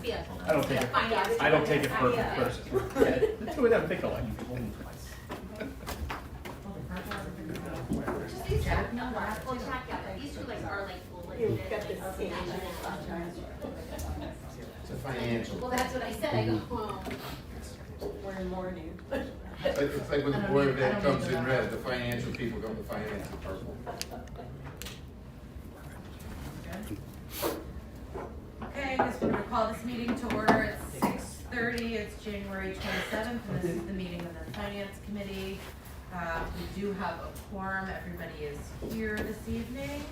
I don't take it. I don't take it personally. Yeah, two of them pick a line. These two, we'll check out, these two like are like full. You've got the same. It's a financial. Well, that's what I said, I go, well. We're in mourning. It's like when the Board of Ed comes in red, the financial people go to finance in purple. Okay, I guess we're gonna call this meeting to order at 6:30. It's January 27th, and this is the meeting of the Finance Committee. We do have a quorum. Everybody is here this evening.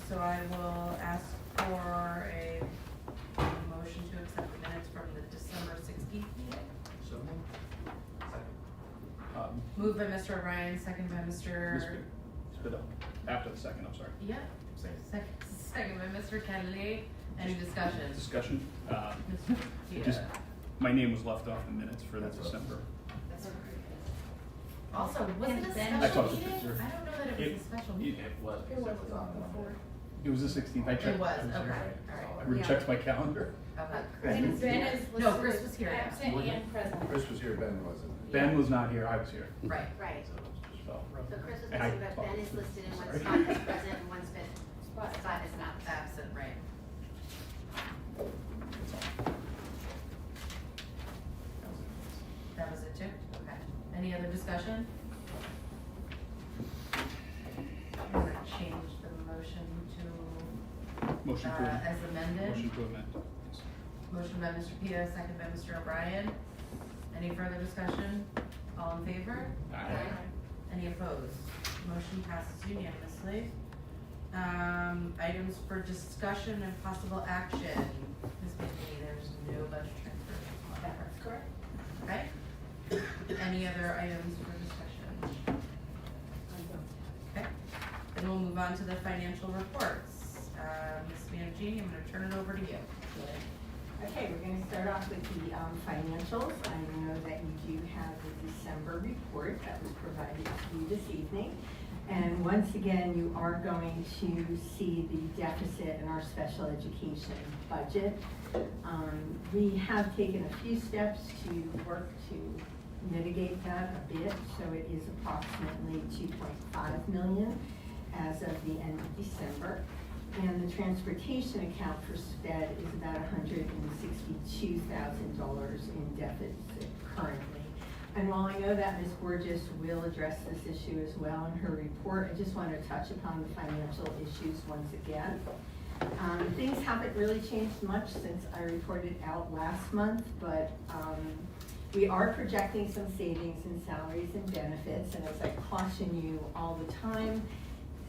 So I will ask for a motion to accept the minutes from the December 16th meeting. So, Moved by Mr. O'Brien, second by Mr. after the second, I'm sorry. Yeah, second by Mr. Kennedy. Any discussion? Discussion. Mr. It just, my name was left off the minutes for that December. Also, was it a I special thought it was meeting? reserved. I don't know that it was a special meeting. It was. It was on before. It was the 16th. I checked. It was, okay, I alright. rechecked my calendar. Okay. And Ben is No, listed Chris as was here. absent and present. Chris was here, Ben wasn't. Ben was not here. I was here. Right. Right, So, so Chris is And I listed, but Ben is talked. listed in one Sorry. spot as present and one spot as not. Absent, right. that's all. That was it too? Okay. Any other discussion? I'm gonna change the motion to, Motion to amend. as amended. Motion to amend. Yes. Motion by Mr. Pito, second by Mr. O'Brien. Any further discussion? All in favor? Aye. Any opposed? Motion passes unanimously. Items for discussion and possible action. Ms. Bailey, there's no budget transfer. That's correct. Okay? Any other items for discussion? Okay, then we'll move on to the financial reports. Ms. Managini, I'm gonna turn it over to you. Okay, we're gonna start off with the financials. I know that you do have the December report that was provided to you this evening. And once again, you are going to see the deficit in our special education budget. We have taken a few steps to work to mitigate that a bit, so it is approximately 2.5 million as of the end of December. And the transportation account for SPED is about $162,000 in deficit currently. And while I know that Ms. Borges will address this issue as well in her report, I just want to touch upon the financial issues once again. Things haven't really changed much since I reported out last month, but we are projecting some savings in salaries and benefits, and as I caution you all the time,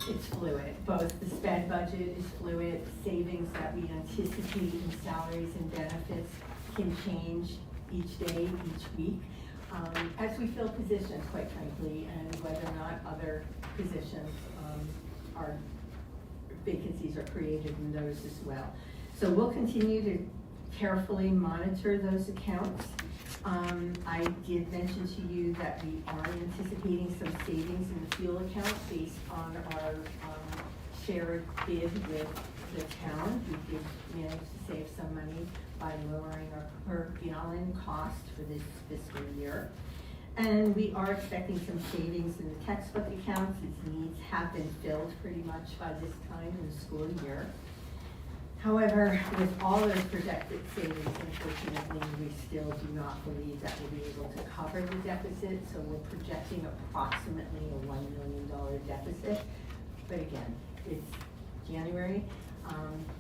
it's fluid. Both the SPED budget is fluid, savings that we anticipate in salaries and benefits can change each day, each week, as we fill positions, quite frankly, and whether or not other positions are, vacancies are created in those as well. So we'll continue to carefully monitor those accounts. I did mention to you that we are anticipating some savings in the fuel account based on our shared bid with the town. We did manage to save some money by lowering our per gallon cost for this fiscal year. And we are expecting some savings in the textbook accounts. Its needs have been filled pretty much by this time in the school year. However, with all those projected savings, unfortunately, we still do not believe that we'll be able to cover the deficit, so we're projecting approximately a $1 million deficit. But again, it's January.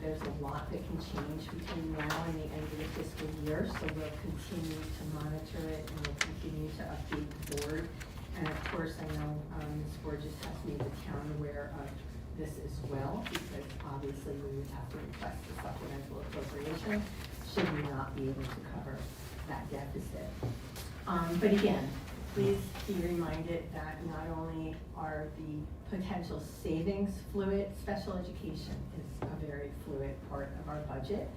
There's a lot that can change between now and the end of the fiscal year, so we'll continue to monitor it and we'll continue to update the board. And of course, I know Ms. Borges has made the town aware of this as well, because obviously we would have to request a supplemental appropriation should we not be able to cover that deficit. But again, please be reminded that not only are the potential savings fluid, special education is a very fluid part of our budget.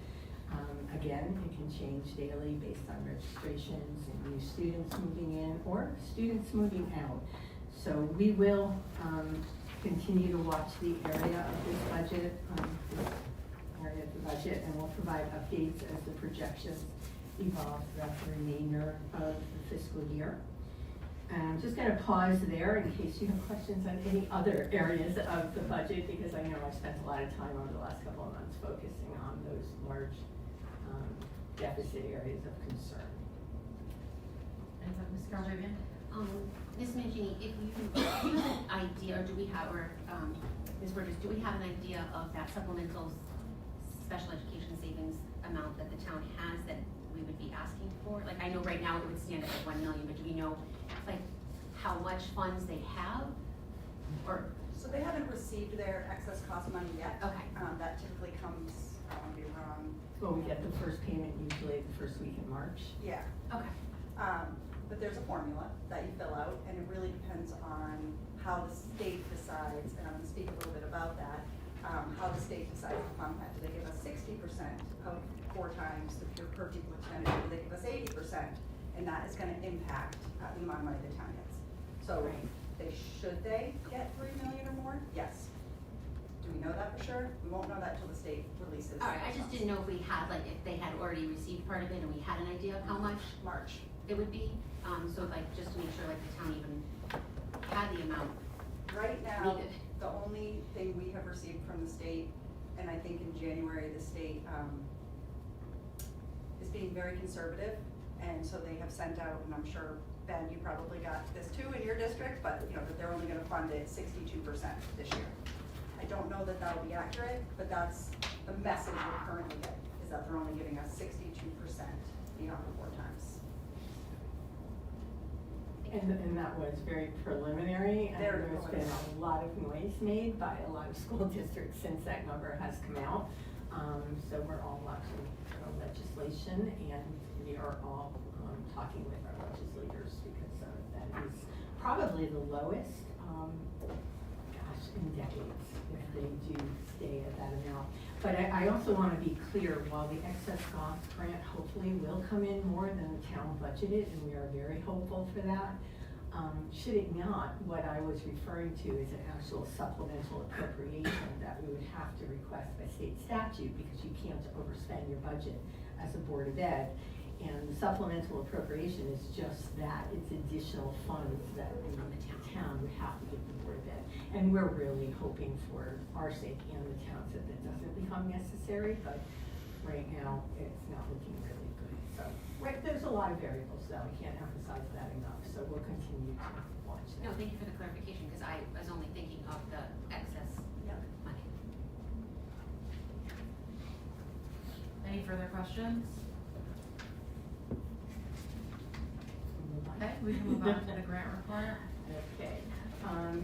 Again, it can change daily based on registrations and new students moving in or students moving out. So we will continue to watch the area of this budget, this preliminary of the budget, and we'll provide updates as the projections evolve throughout the remainder of the fiscal year. And I'm just gonna pause there in case you have questions on any other areas of the budget, because I know I've spent a lot of time over the last couple of months focusing on those large deficit areas of concern. And so, Ms. Caldevian? Ms. Mangini, if you have an idea, or do we have, or, Ms. Burgess, do we have an idea of that supplemental special education savings amount that the town has that we would be asking for? Like, I know right now it would stand at like 1 million, but do we know, like, how much funds they have? Or, So they haven't received their excess cost money yet. okay, That typically comes, I won't be wrong, Well, we get the first payment usually the first week in March. yeah. okay, But there's a formula that you fill out, and it really depends on how the state decides, and I'm gonna speak a little bit about that, how the state decides to fund that. Do they give us 60% of 4 times the per pupil expenditure? Do they give us 80%? And that is gonna impact the amount of money the town gets. So, should they get 3 million or more? Yes. Do we know that for sure? We won't know that till the state releases. all right, I just didn't know if we had, like, if they had already received part of it and we had an idea of how much March. it would be, so like, just to make sure like the town even had the amount Right now, needed. the only thing we have received from the state, and I think in January, the state, is being very conservative, and so they have sent out, and I'm sure, Ben, you probably got this too in your district, but, you know, that they're only gonna fund it 62% this year. I don't know that that'll be accurate, but that's the message we're currently getting, is that they're only giving us 62% beyond the 4 times. And that was very preliminary, and Very there's been preliminary. a lot of noise made by a lot of school districts since that number has come out. So we're all watching legislation, and we are all talking with our legislators, because that is probably the lowest, in decades, if they do stay at that amount. But I also want to be clear, while the excess cost grant hopefully will come in more than the town budgeted, and we are very hopeful for that, should it not, what I was referring to is an actual supplemental appropriation that we would have to request by state statute, because you can't overspend your budget as a Board of Ed. And the supplemental appropriation is just that, it's additional funds that the town would have to give the Board of Ed. And we're really hoping for our sake and the town's that doesn't become necessary, but right now, it's not looking really good. So, right, there's a lot of variables though, I can't emphasize that enough, so we'll continue to watch No, that. thank you for the clarification, because I was only thinking of the excess Yep. money. Any further questions? Move on. Okay, we can move on to the grant report. Okay,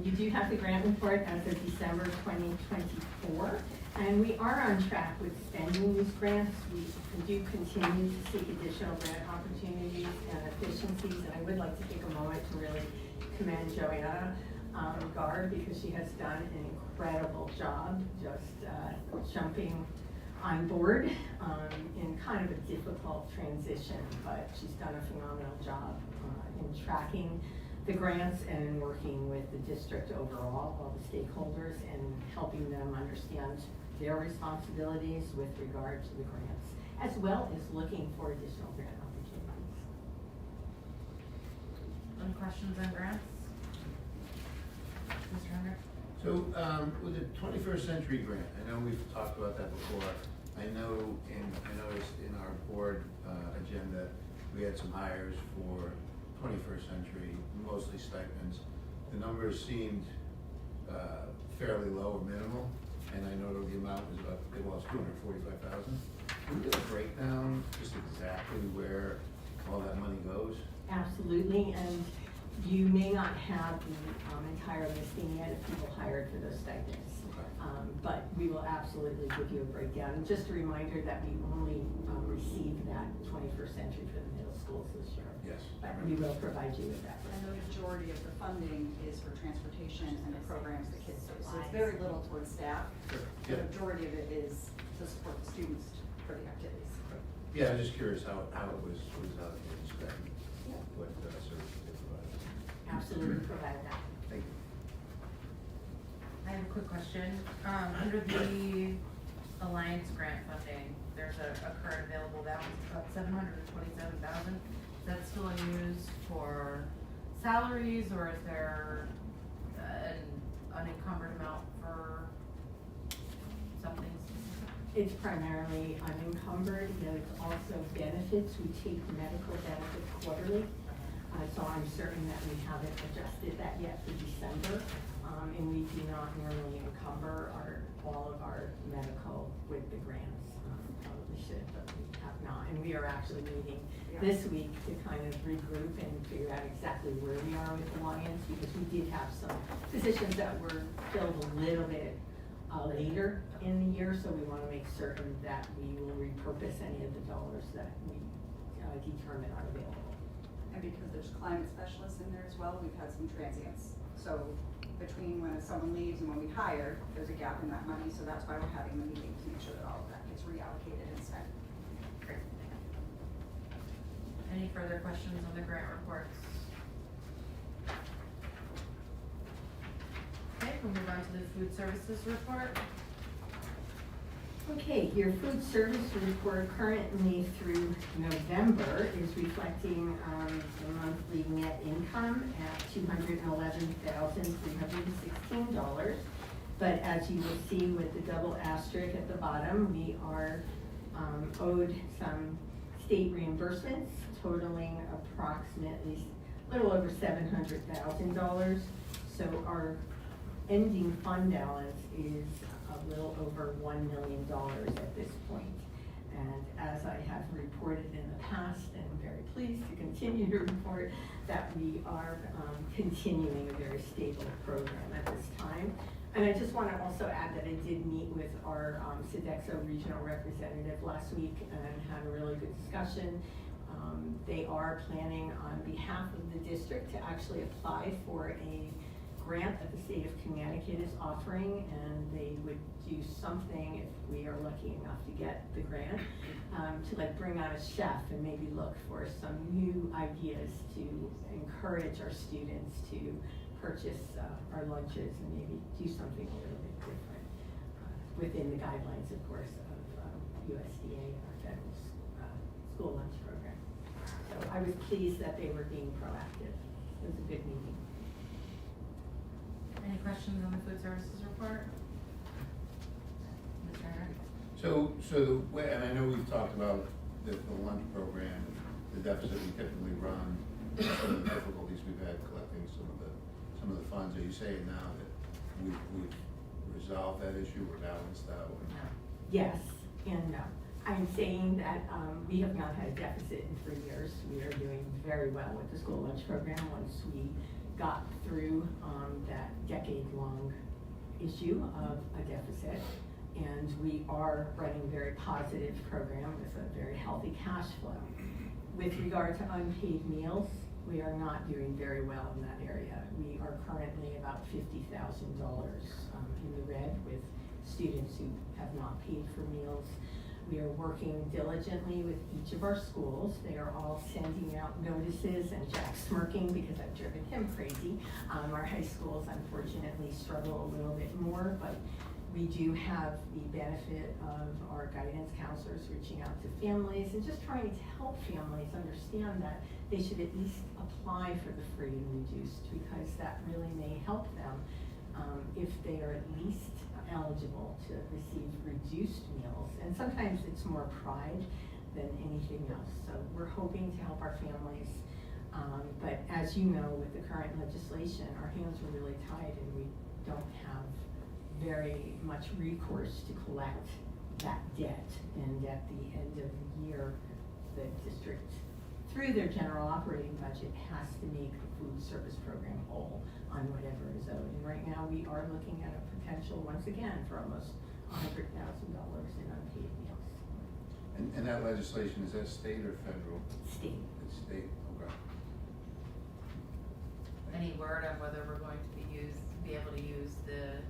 you do have the grant report as of December 2024, and we are on track with spending these grants. We do continue to seek additional grant opportunities and efficiencies, and I would like to take a moment to really commend Joanna Gard, because she has done an incredible job just jumping on board in kind of a difficult transition, but she's done a phenomenal job in tracking the grants and in working with the district overall, all the stakeholders, and helping them understand their responsibilities with regard to the grants, as well as looking for additional grant opportunities. Any questions on grants? Mr. Hendrick? So, with the 21st Century Grant, I know we've talked about that before. I noticed in our board agenda, we had some hires for 21st Century, mostly stipends. The numbers seemed fairly low or minimal, and I know the amount was about, it was $245,000. Can we get a breakdown, just exactly where all that money goes? Absolutely, and you may not have the entire listing yet of people hired for those stipends. Okay. But we will absolutely give you a breakdown. And just a reminder that we only received that 21st Century for the middle schools this year. Yes. But we will provide you with that. And the majority of the funding is for transportation and the programs the kids do. So it's very little towards staff. Sure. The Yeah. majority of it is to support the students for the activities. Yeah, I'm just curious how it was allocated, spent, what services they provided. Absolutely provide that. Thank you. I have a quick question. Under the Alliance grant funding, there's a current available balance of about $727,000. Is that still unused for salaries, or is there an unencumbered amount for something specific? It's primarily unencumbered, there's also benefits, we take medical benefits quarterly. So I'm certain that we haven't adjusted that yet for December. And we do not normally encumber all of our medical with the grants. Probably should, but we have not. And we are actually meeting this week to kind of regroup and figure out exactly where we are with Alliance, because we did have some positions that were filled a little bit later in the year, so we want to make certain that we will repurpose any of the dollars that we determine are available. And because there's climate specialists in there as well, we've had some transients. So between when someone leaves and when we hire, there's a gap in that money, so that's why we're having the meeting to make sure that all of that gets reallocated and spent. Great. Any further questions on the grant reports? Okay, we'll move on to the food services report. Okay, your food service report currently through November is reflecting the monthly net income at $211,316. But as you will see with the double asterisk at the bottom, we are owed some state reimbursements totaling approximately a little over $700,000. So our ending fund balance is a little over $1 million at this point. And as I have reported in the past, and I'm very pleased to continue to report, that we are continuing a very stable program at this time. And I just want to also add that I did meet with our Sodexo regional representative last week and had a really good discussion. They are planning on behalf of the district to actually apply for a grant that the state of Connecticut is offering, and they would do something, if we are lucky enough to get the grant, to like bring on a chef and maybe look for some new ideas to encourage our students to purchase our lunches and maybe do something a little bit different within the guidelines, of course, of USDA, our federal school lunch program. So I was pleased that they were being proactive. It was a good meeting. Any questions on the food services report? Ms. Turner? So the way, and I know we've talked about the lunch program, the deficit we typically run, some of the difficulties we've had collecting some of the funds. Are you saying now that we've resolved that issue or balanced out? Yes and no. I'm saying that we have not had a deficit in 3 years. We are doing very well with the school lunch program once we got through that decade-long issue of a deficit. And we are running a very positive program with a very healtly cash flow. With regard to unpaid meals, we are not doing very well in that area. We are currently about $50,000 in the red with students who have not paid for meals. We are working diligently with each of our schools. They are all sending out notices, and Jack's smirking because I've driven him crazy. Our high schools unfortunately struggle a little bit more, but we do have the benefit of our guidance counselors reaching out to families and just trying to help families understand that they should at least apply for the free and reduced, because that really may help them if they are at least eligible to receive reduced meals. And sometimes it's more pride than anything else. So we're hoping to help our families. But as you know, with the current legislation, our hands are really tied and we don't have very much recourse to collect that debt. And at the end of the year, the district, through their general operating budget, has to make the food service program whole on whatever is owed. And right now we are looking at a potential, once again, for almost $100,000 in unpaid meals. And that legislation, is that state or federal? State. It's state, okay. Any word on whether we're going to be able to use the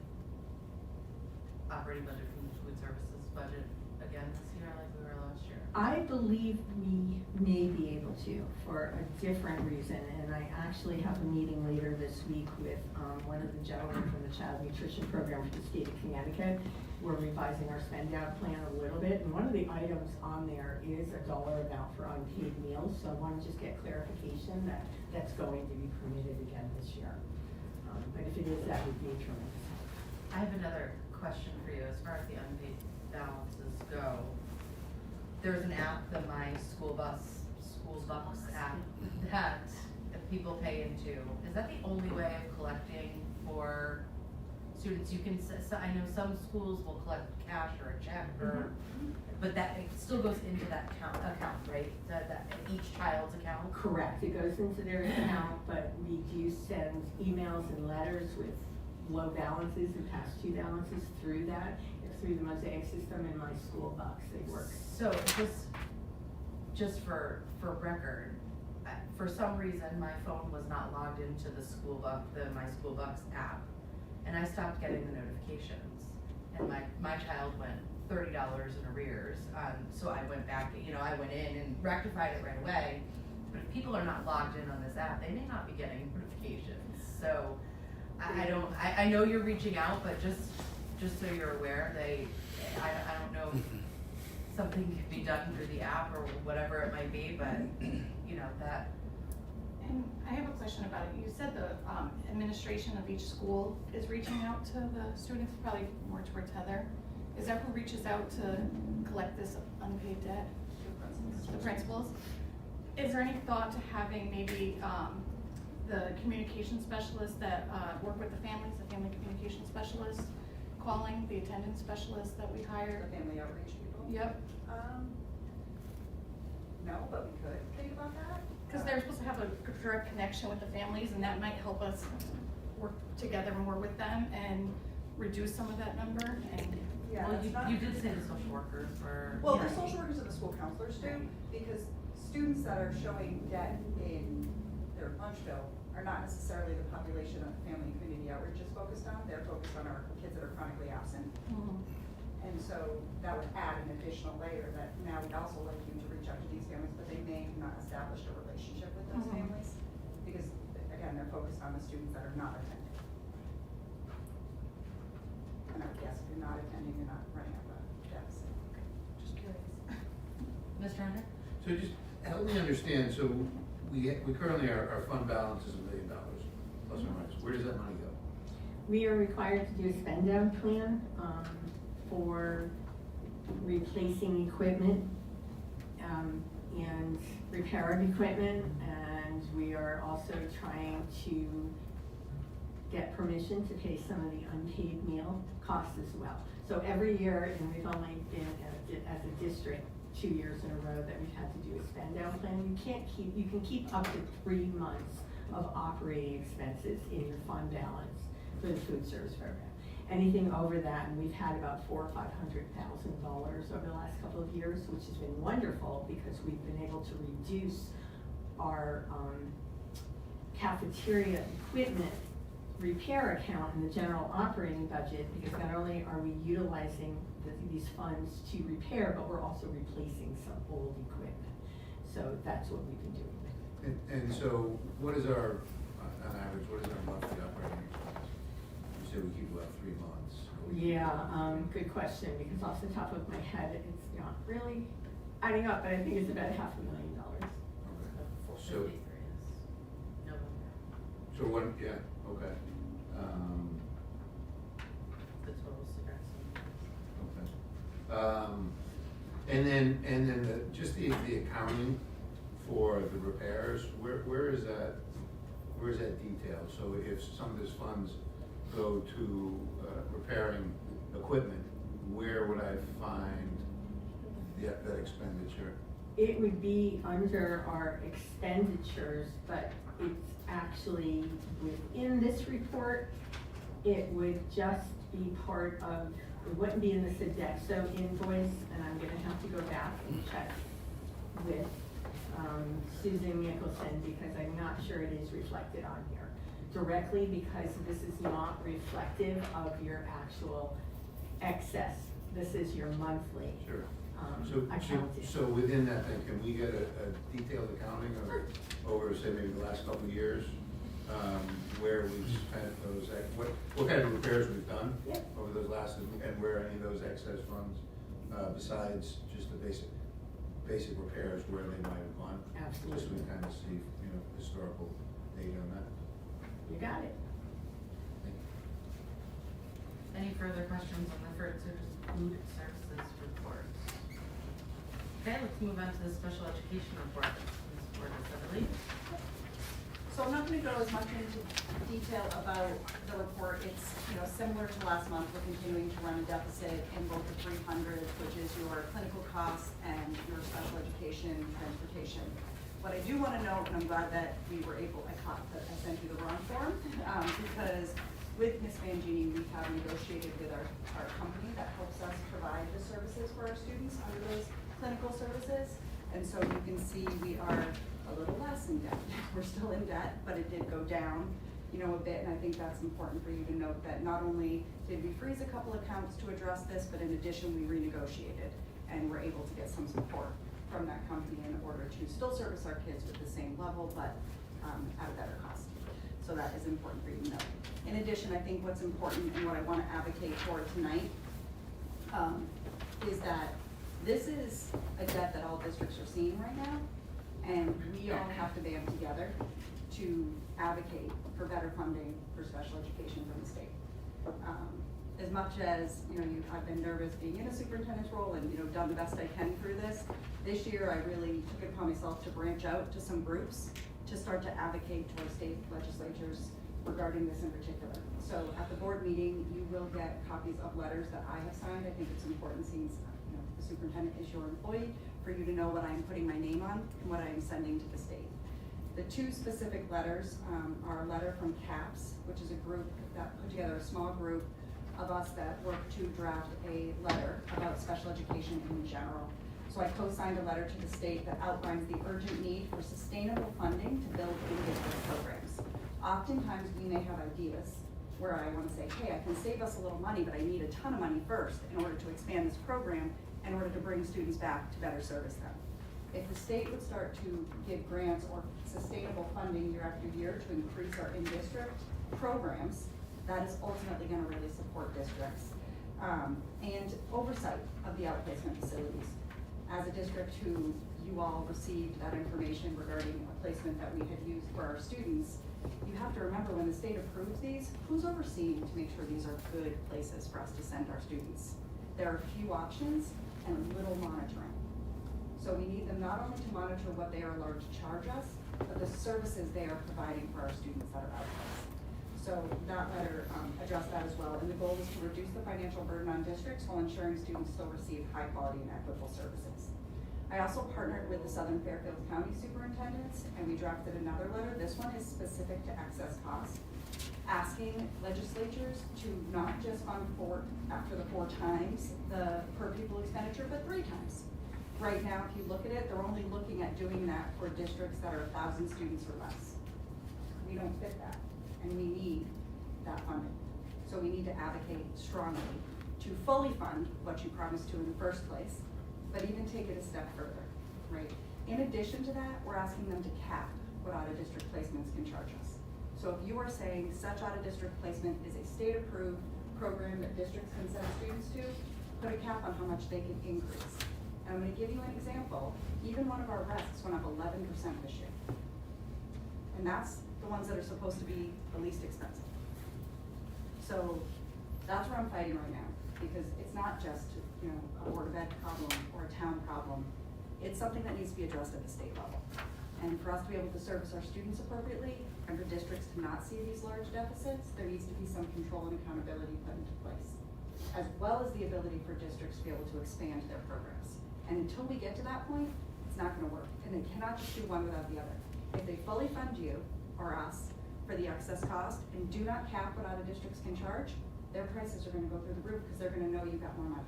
operating budget from the food services budget again this year like we were last year? I believe we may be able to, for a different reason, and I actually have a meeting later this week with one of the gentlemen from the child nutrition program for the state of Connecticut. we're revising our spend down plan a little bit, and one of the items on there is a dollar amount for unpaid meals, so I want to just get clarification that that's going to be permitted again this year. But if it is, that would be tremendous. I have another question for you, as far as the unpaid balances go. There's an app, the My School Bus app, that people pay into. Is that the only way of collecting for students? You can, I know some schools will collect cash or a check or, but that, it still goes into that account, right? That each child's account? Correct, it goes into their account, but we do send emails and letters with low balances and past due balances through that, through the Mosaic system and My School Bucks, they work. So just for record, for some reason, my phone was not logged into the My School Bucks app, and I stopped getting the notifications, and my child went $30 in arrears, so I went back, I went in and rectified it right away, but if people are not logged in on this app, they may not be getting notifications, so I know you're reaching out, but just so you're aware, I don't know if something can be done through the app or whatever it might be, but, that. And I have a question about it. You said the administration of each school is reaching out to the students, probably more towards Heather. Is that who reaches out to collect this unpaid debt? The principals? Is there any thought to having maybe the communication specialists that work with the families, the family communication specialists, calling the attendance specialists that we hire? The family outreach people? Yep. No, but we could think about that. Because they're supposed to have a direct connection with the families, and that might help us work together more with them and reduce some of that number. And Yeah, Well, that's not. you did say the social workers were. Well, the social workers and the school counselors do, because students that are showing debt in their lunch bill are not necessarily the population of family and community outreach is focused on. They're focused on our kids that are chronically absent. And so that would add an additional layer that now we'd also like you to reach out to these families, but they may have not established a relationship with those families. Because again, they're focused on the students that are not attending. And I would guess if you're not attending, you're not running up a deficit. just curious. Mr. Hunter? So just help me understand, so we currently, our fund balance is $1 million, plus or minus. Where does that money go? We are required to do a spend down plan for replacing equipment and repair of equipment, and we are also trying to get permission to pay some of the unpaid meal costs as well. So every year, and we've only been as a district 2 years in a row that we've had to do a spend down plan. You can keep up to 3 months of operating expenses in your fund balance for the food service program. Anything over that, and we've had about $400,000 or $500,000 over the last couple of years, which has been wonderful because we've been able to reduce our cafeteria equipment repair account in the general operating budget, because not only are we utilizing these funds to repair, but we're also replacing some old equipment. So that's what we've been doing. And so what is our, on average, what is our monthly operating expense? You said we keep about 3 months. Yeah, good question, because off the top of my head, it's not really adding up, but I think it's about $500,000. Okay. So, 53 is November, so what, yeah, okay. the total cigarettes. Okay. And then just the accounting for the repairs, where is that detailed? So if some of these funds go to repairing equipment, where would I find that expenditure? It would be under our expenditures, but it's actually within this report. It would just be part of, it wouldn't be in the Sodexo invoice, and I'm gonna have to go back and check with Susan Nicholson, because I'm not sure it is reflected on here directly, because this is not reflective of your actual excess. This is your monthly. Sure. Accounting. So within that, then, can we get a detailed accounting over, say, maybe the last couple of years? where we've spent those, what kind of repairs we've done Yeah. over those last, and where any of those excess funds, besides just the basic repairs, where they might have gone. Just so we Absolutely. kind of see, historical data on that. You got it. Thank you. Any further questions on the food services report? Okay, let's move on to the special education report. Ms. Porter, I believe. So I'm not gonna go as much into detail about the report. It's, similar to last month, we're continuing to run a deficit in both the 300s, which is your clinical costs, and your special education transportation. What I do wanna note, and I'm glad that we were able, I sent you the wrong form, because with Ms. Mangini, we have negotiated with our company that helps us provide the services for our students under those clinical services. And so you can see we are a little less in debt. We're still in debt, but it did go down, a bit, and I think that's important for you to note that not only did we freeze a couple accounts to address this, but in addition, we renegotiated and were able to get some support from that company in order to still service our kids with the same level, but at a better cost. So that is important for you to know. In addition, I think what's important and what I want to advocate for tonight is that this is a debt that all districts are seeing right now, and we all have to band together to advocate for better funding for special education from the state. As much as, I've been nervous being in a superintendent's role and, done the best I can through this year I really took it upon myself to branch out to some groups to start to advocate to our state legislatures regarding this in particular. So at the board meeting, you will get copies of letters that I have signed. I think it's important since, the superintendent is your employee, for you to know what I'm putting my name on and what I am sending to the state. The two specific letters are a letter from CAPS, which is a group that put together a small group of us that worked to draft a letter about special education in general. So I co-signed a letter to the state that outlines the urgent need for sustainable funding to build in-district programs. Oftentimes, we may have ideas where I want to say, hey, I can save us a little money, but I need a ton of money first in order to expand this program, in order to bring students back to better service them. If the state would start to give grants or sustainable funding year after year to increase our in-district programs, that is ultimately going to really support districts. And oversight of the outplacement facilities. As a district who you all received that information regarding a placement that we had used for our students, you have to remember when the state approves these, who's overseeing to make sure these are good places for us to send our students? There are few options and little monitoring. So we need them not only to monitor what they are allowed to charge us, but the services they are providing for our students that are outplaced. So that letter addressed that as well, and the goal is to reduce the financial burden on districts while ensuring students still receive high quality and equitable services. I also partnered with the Southern Fairfield County Superintendents, and we drafted another letter. This one is specific to excess costs, asking legislatures to not just fund after the 4 times the per pupil expenditure, but 3 times. Right now, if you look at it, they're only looking at doing that for districts that are 1,000 students or less. We don't fit that, and we need that funding. So we need to advocate strongly to fully fund what you promised to in the first place, but even take it a step further, right? In addition to that, we're asking them to cap what out-of-district placements can charge us. So if you are saying such out-of-district placement is a state-approved program that districts can send students to, put a cap on how much they can increase. And I'm gonna give you an example. Even one of our rests went up 11% this year. And that's the ones that are supposed to be the least expensive. So that's where I'm fighting right now, because it's not just, a Board of Ed problem or a town problem. It's something that needs to be addressed at the state level. And for us to be able to service our students appropriately, and for districts to not see these large deficits, there needs to be some control and accountability put into place, as well as the ability for districts to be able to expand their programs. And until we get to that point, it's not gonna work. And they cannot just do one without the other. If they fully fund you or us for the excess cost and do not cap what out of districts can charge, their prices are gonna go through the roof because they're gonna know you got more money.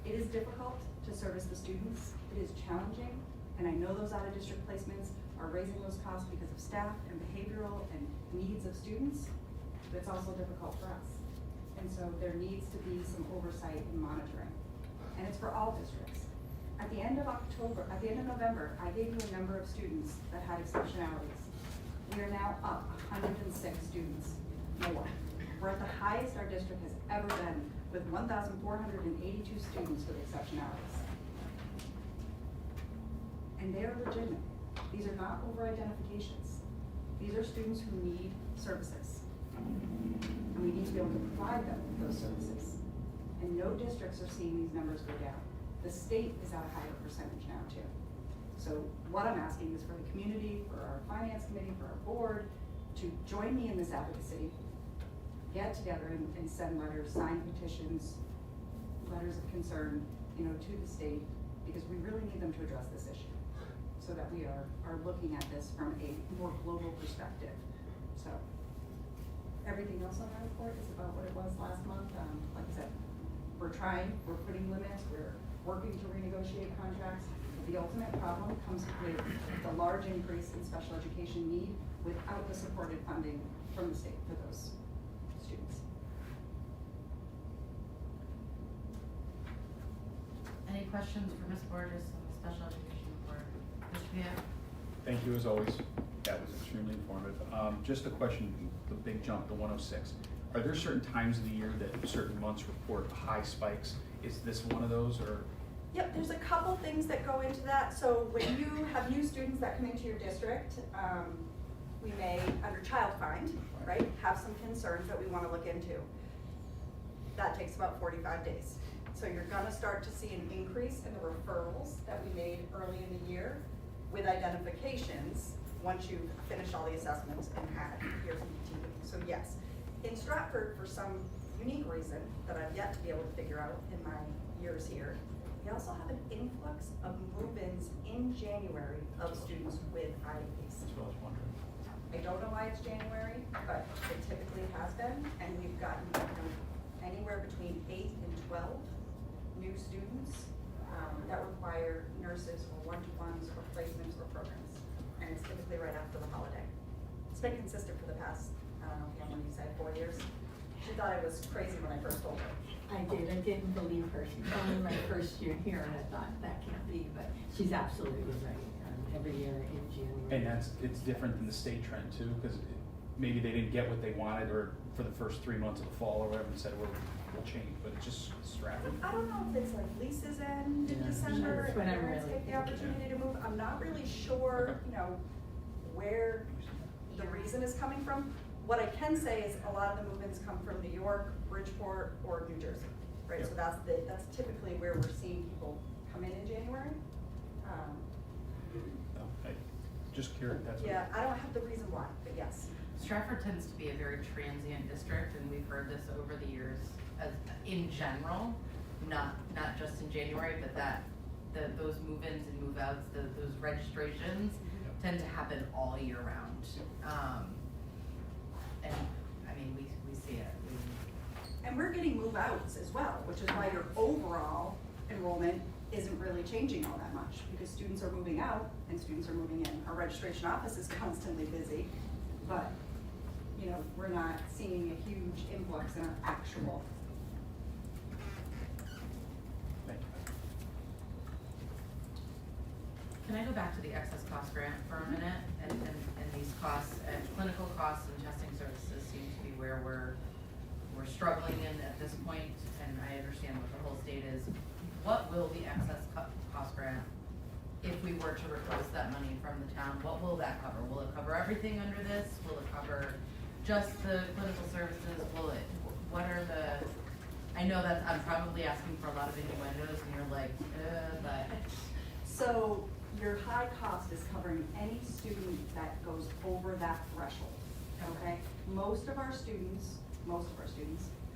It is difficult to service the students. It is challenging. And I know those out of district placements are raising those costs because of staff and behavioral and needs of students, but it's also difficult for us. And so there needs to be some oversight and monitoring. And it's for all districts. At the end of November, I gave you a number of students that had exceptionalities. We are now up 106 students more. We're at the highest our district has ever been, with 1,482 students with exceptionalities. And they are legitimate. These are not over-identifications. These are students who need services. And we need to be able to provide them with those services. And no districts are seeing these numbers go down. The state is at a higher percentage now too. So what I'm asking is for the community, for our finance committee, for our board, to join me in this advocacy, get together and send letters, sign petitions, letters of concern, to the state, because we really need them to address this issue, so that we are looking at this from a more global perspective. So everything else on my report is about what it was last month. Like I said, we're trying, we're putting limits, we're working to renegotiate contracts. The ultimate problem comes with the large increase in special education need without the supported funding from the state for those students. Any questions for Ms. Borges on the special education report? Mr. Pia? Thank you as always. That was extremely informative. Just a question, the big jump, the 106. Are there certain times of the year that certain months report high spikes? Is this one of those, or? Yep, there's a couple things that go into that. So when you have new students that come into your district, we may, under child find, right, have some concerns that we want to look into. That takes about 45 days. So you're gonna start to see an increase in the referrals that we made early in the year with identifications once you've finished all the assessments and had your PPT. So yes, in Stratford, for some unique reason that I've yet to be able to figure out in my years here, we also have an influx of move-ins in January of students with IEPs. That's what I was wondering. I don't know why it's January, but it typically has been, and we've gotten anywhere between 8 and 12 new students that require nurses or one-to-ones or placements or programs. And it's typically right after the holiday. It's been consistent for the past, I don't know, Pam, when you said 4 years. She thought I was crazy when I first told her. I didn't believe her. She told me my first year here, and I thought, that can't be, but she's absolutely right. Every year in January. And it's different than the state trend too, because maybe they didn't get what they wanted, or for the first 3 months of the fall or whatever, and said, we'll change, but it's just Stratford. I don't know if it's like leases end in Yeah, December that's and what I'm parents really take the thinking. opportunity to move. I'm not really sure, where the reason is coming from. What I can say is a lot of the movements come from New York, Bridgeport, or New Jersey, right? Yep. So that's typically where we're seeing people come in January. No, just curious, that's what. Yeah, I don't have the reason why, but yes. Stratford tends to be a very transient district, and we've heard this over the years as in general, not just in January, but those move-ins and move-outs, those registrations tend to happen all year round. And I mean, we see it. And we're getting move-outs as well, which is why your overall enrollment isn't really changing all that much, because students are moving out and students are moving in. Our registration office is constantly busy, but we're not seeing a huge influx in our actual. Thank you. Can I go back to the excess cost grant for a minute? And these costs, clinical costs and testing services seem to be where we're struggling in at this point, and I understand what the whole state is. What will the excess cost grant, if we were to request that money from the town, what will that cover? Will it cover everything under this? Will it cover just the clinical services? What are I know that I'm probably asking for a lot of innuendos, and you're like, but. So your high cost is covering any student that goes over that threshold, okay? Most of our students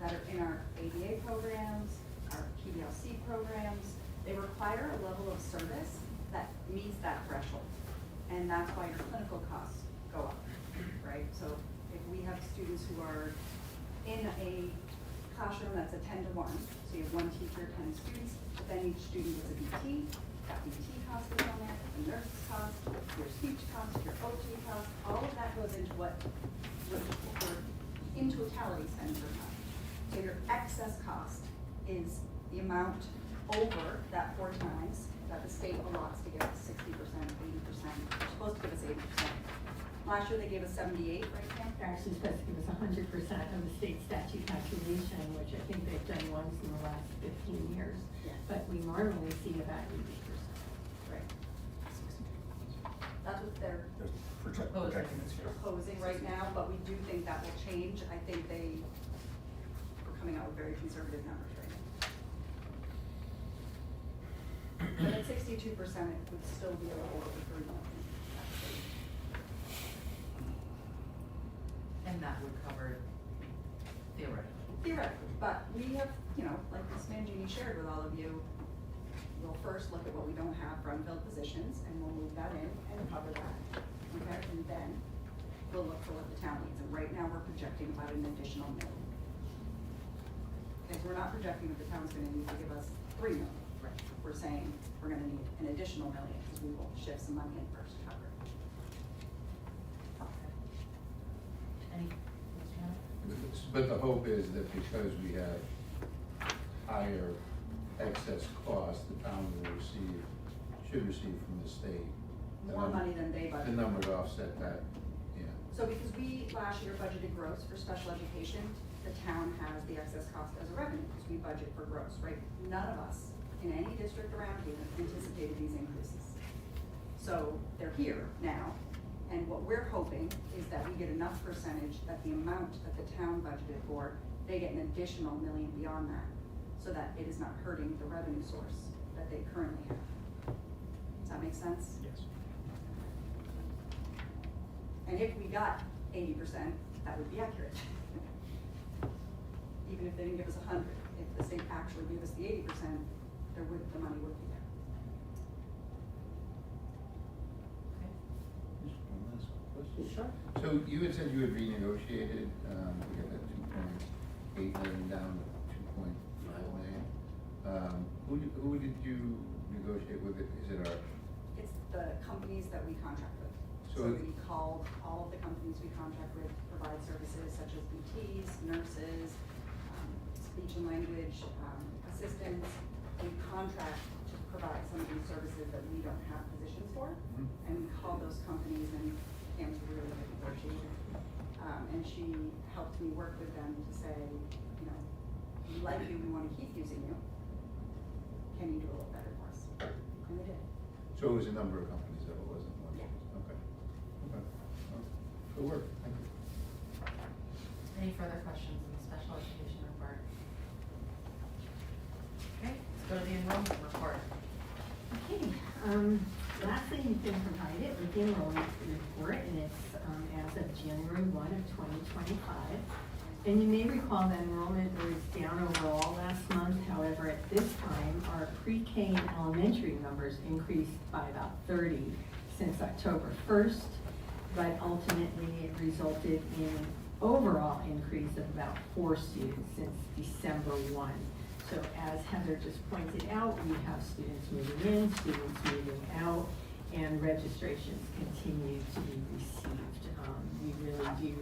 that are in our ABA programs, our PBLC programs, they require a level of service that meets that threshold. And that's why your clinical costs go up, right? So if we have students who are in a classroom that's a 10-to-1, so you have one teacher, 10 students, but then each student gets a BT, that BT cost is on there, the nurse's cost, your speech cost, your OT cost, all of that goes into what we're in totality spend per month. So your excess cost is the amount over that 4 times that the state allots to give us 60%, 80%, they're supposed to give us 80%. Last year they gave us 78, right, Pam? They're actually supposed to give us 100% of the state statute calculation, which I think they've done once in the last 15 years. Yeah. But we normally see about 80%. Right. That's what they're Projecting this year. proposing right now, but we do think that will change. I think they are coming out with very conservative numbers right now. But at 62%, it would still be a little over 3 million. And that would cover theoretically. Theoretically, but we have, you know, like Ms. Mangini shared with all of you, we'll first look at what we don't have for unfilled positions, and we'll move that in and cover that, okay? And then we'll look for what the town needs, and right now we're projecting about an additional $1 million. Because we're not projecting that the town's gonna need to give us $3 million. Right. We're saying we're gonna need an additional $1 million, because we will shift some money in first to cover it. Any, Mr. Hanna? But the hope is that because we have higher excess costs, the town will should receive from the state. the More number- money than they budgeted. The number to offset that, yeah. So because we last year budgeted gross for special education, the town has the excess cost as a revenue, because we budget for gross, right? None of us in any district around here anticipated these increases. So they're here now, and what we're hoping is that we get enough percentage that the amount that the town budgeted for, they get an additional $1 million beyond that, so that it is not hurting the revenue source that they currently have. Does that make sense? Yes. And if we got 80%, that would be accurate. Even if they didn't give us 100, if the state actually gave us the 80%, the money would be there. Okay. Just one last question. Sure. So you had said you had renegotiated, we got that 2.8 million down to 2.5 million. Who did you negotiate with? Is it our, It's the companies that we contract with. So- So we called all of the companies we contract with, provide services such as BTs, nurses, speech and language assistants. We contract to provide some of these services that we don't have positions for. Mhm. And we called those companies, and Pam's a really good negotiator. And she helped me work with them to say, you know, we like you, we wanna keep using you. Can you do a little better for us? And they did. so it was a number of companies, though, it wasn't one? Yeah. Okay. Okay. Well, good work, thank you. Any further questions on the special education report? Okay, let's go to the enrollment report. Okay, lastly, you've been provided with the enrollment report, and it's as of January 1 of 2025. And you may recall that enrollment was down overall last month. However, at this time, our pre-K and elementary numbers increased by about 30 since October 1st, but ultimately it resulted in an overall increase of about 4 students since December 1. So as Heather just pointed out, we have students moving in, students moving out, and registrations continue to be received. We really do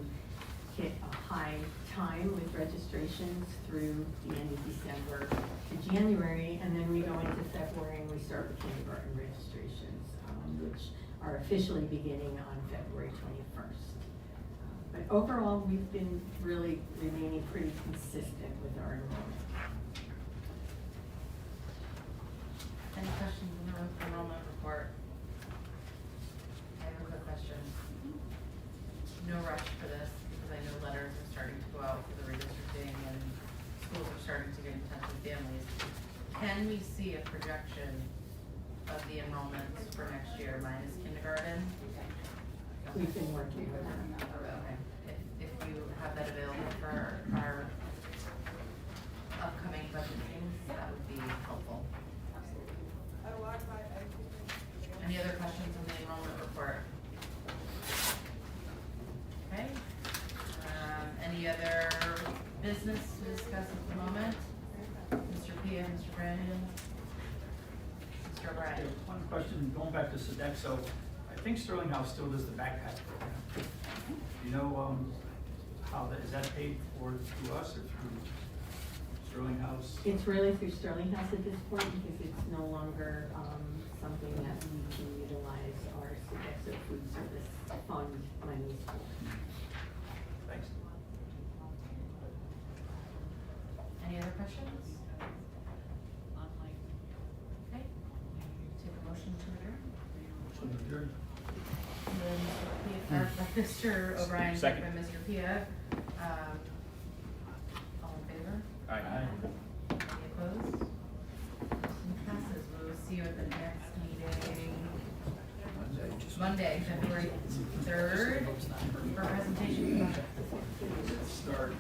hit a high time with registrations through the end of December to January, and then we go into February and we start with kindergarten registrations, which are officially beginning on February 21st. But overall, we've been really remaining pretty consistent with our enrollment. Any questions on the enrollment report? I have a quick question. No rush for this, because I know letters are starting to go out for the redistricting and schools are starting to get in touch with families. Can we see a projection of the enrollments for next year minus kindergarten? We've been working on that. Okay, if you have that available for our upcoming budget meetings, that would be helpful. Any other questions on the enrollment report? Okay, any other business to discuss at the moment? Mr. Pia, Mr. Brandon? Mr. O'Brien? One question, going back to Sodexo, I think Sterling House still does the backpack program. Do you know, how that, is that paid for through us or through Sterling House? It's really through Sterling House at this point because it's no longer something that we can utilize our Sodexo food service fund money questions? Okay, take a motion to adjourn. Motion adjourned. Mr. O'Brien, Second. second by Mr. Pia. All in favor? Aye. Any opposed? Motion passes. We'll see you at the next meeting, Monday, February 3rd, for presentation. Start.